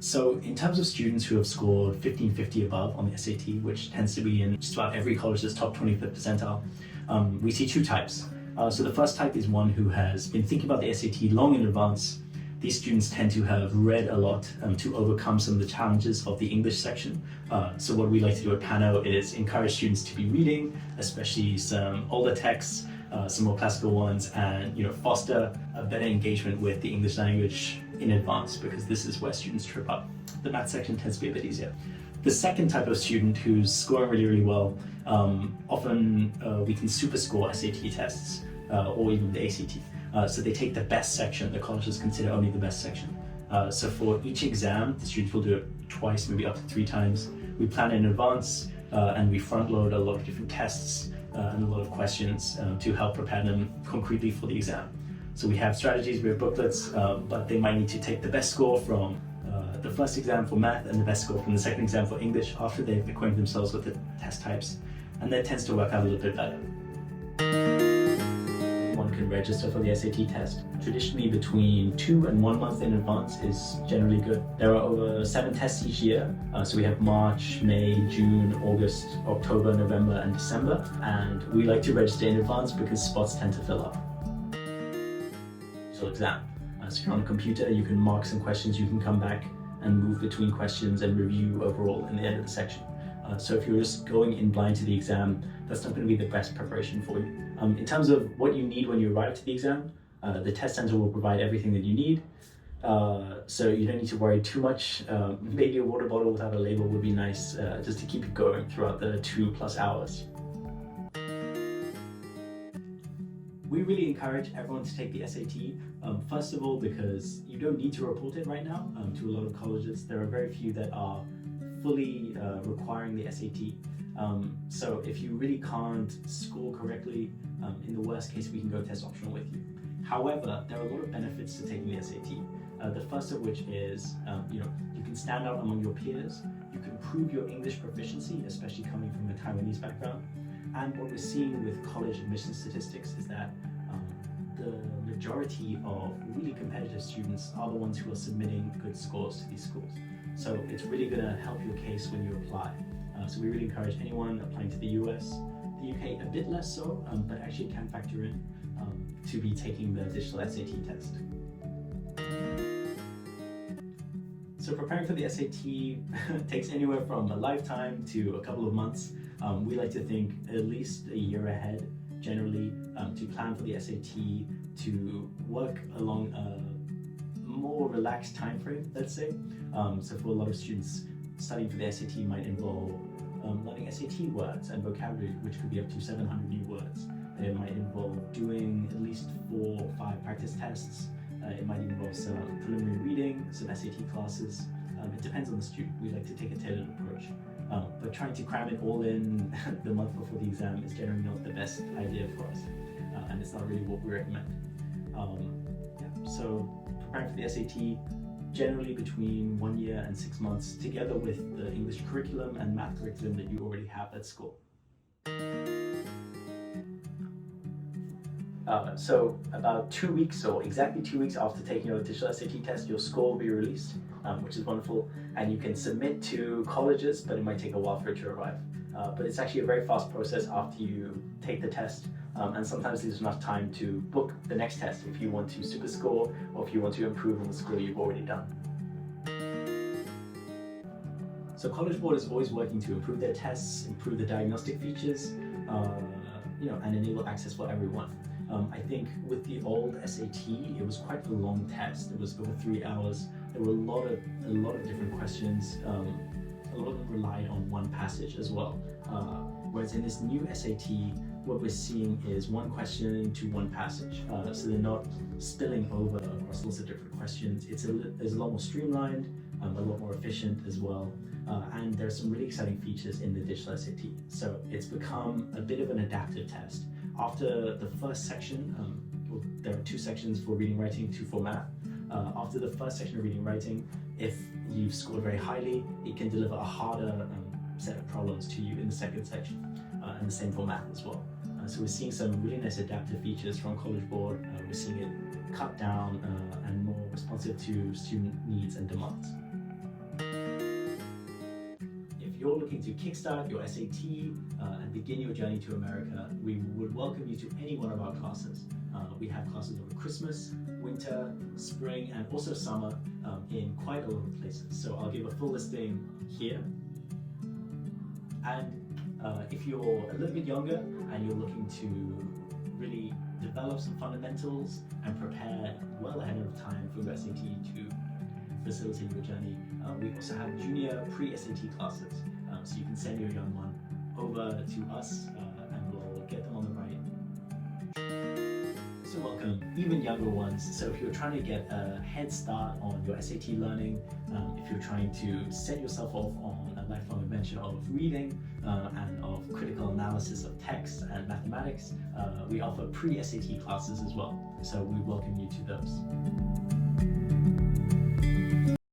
So in terms of students who have scored 1550 above on the SAT, which tends to be in just about every college's top 25th percentile, we see two types. So the first type is one who has been thinking about the SAT long in advance. These students tend to have read a lot to overcome some of the challenges of the English section. So what we like to do at PANO is encourage students to be reading, especially some older texts, some more classical ones, and foster a better engagement with the English language in advance, because this is where students trip up. The math section tends to be a bit easier. The second type of student who's scoring really well, often we can super score SAT tests or even the ACT. So they take the best section. The colleges consider only the best section. So for each exam, the students will do it twice, maybe up to 3 times. We plan in advance and we front load a lot of different tests and a lot of questions to help prepare them concretely for the exam. So we have strategies, we have booklets, but they might need to take the best score from the first exam for math and the best score from the second exam for English after they've acquainted themselves with the test types. And that tends to work out a little bit better. One can register for the SAT test. Traditionally between 2 and 1 month in advance is generally good. There are over 7 tests each year. So we have March, May, June, August, October, November, and December. And we like to register in advance because spots tend to fill up. So exam. So if you're on a computer, you can mark some questions, you can come back and move between questions and review overall in the end of the section. So if you're just going in blind to the exam, that's not going to be the best preparation for you. In terms of what you need when you arrive to the exam, the test center will provide everything that you need. So you don't need to worry too much. Maybe a water bottle without a label would be nice, just to keep you going throughout the 2+ hours. We really encourage everyone to take the SAT, first of all because you don't need to report it right now to a lot of colleges. There are very few that are fully requiring the SAT. So if you really can't score correctly, in the worst case we can go test optional with you. However, there are a lot of benefits to taking the SAT. The first of which is you can stand out among your peers, you can prove your English proficiency, especially coming from a Taiwanese background. And what we're seeing with college admission statistics is that the majority of really competitive students are the ones who are submitting good scores to these schools. So it's really going to help your case when you apply. So we really encourage anyone applying to the US, the UK a bit less so, but actually can factor in to be taking the digital SAT test. So preparing for the SAT takes anywhere from a lifetime to a couple of months. We like to think at least a year ahead, generally, to plan for the SAT, to work along a more relaxed time frame, let's say. So for a lot of students, studying for the SAT might involve learning SAT words and vocabulary, which could be up to 700 new words. It might involve doing at least 4 or 5 practice tests. It might involve some preliminary reading, some SAT classes. It depends on the student. We like to take a tailored approach. But trying to cram it all in the month before the exam is generally not the best idea for us. And it's not really what we recommend. So preparing for the SAT, generally between 1 year and 6 months, together with the English curriculum and math curriculum that you already have at school. So about 2 weeks, or exactly 2 weeks after taking your digital SAT test, your score will be released, which is wonderful, and you can submit to colleges, but it might take a while for it to arrive. But it's actually a very fast process after you take the test, and sometimes there's enough time to book the next test if you want to super score or if you want to improve on the score you've already done. So College Board is always working to improve their tests, improve the diagnostic features, and enable access for everyone. I think with the old SAT, it was quite a long test. It was over 3 hours. There were a lot of different questions. A lot of them relied on one passage as well. Whereas in this new SAT, what we're seeing is one question to one passage. So they're not spilling over across lots of different questions. It's a lot more streamlined, a lot more efficient as well. And there are some really exciting features in the digital SAT. So it's become a bit of an adaptive test. After the first section, there are 2 sections for reading, writing, 2 for math. After the first section of reading, writing, if you've scored very highly, it can deliver a harder set of problems to you in the second section, and the same for math as well. So we're seeing some really nice adaptive features from College Board. We're seeing it cut down and more responsive to student needs and demands. you're looking to kickstart your SAT and begin your journey to America, we would welcome you to any one of our classes. We have classes over Christmas, winter, spring, and also summer in quite a lot of places. So I'll give a full listing here. And if you're a little bit younger and you're looking to really develop some fundamentals and prepare well ahead of time for your SAT to facilitate your journey, we also have junior pre-SAT classes. So you can send your young one over to us and we'll get them on the right. So welcome even younger ones. So if you're trying to get a head start on your SAT learning, if you're trying to set yourself off on a lifelong adventure of reading and of critical analysis of text and mathematics, we offer pre-SAT classes as well. So we welcome you to those.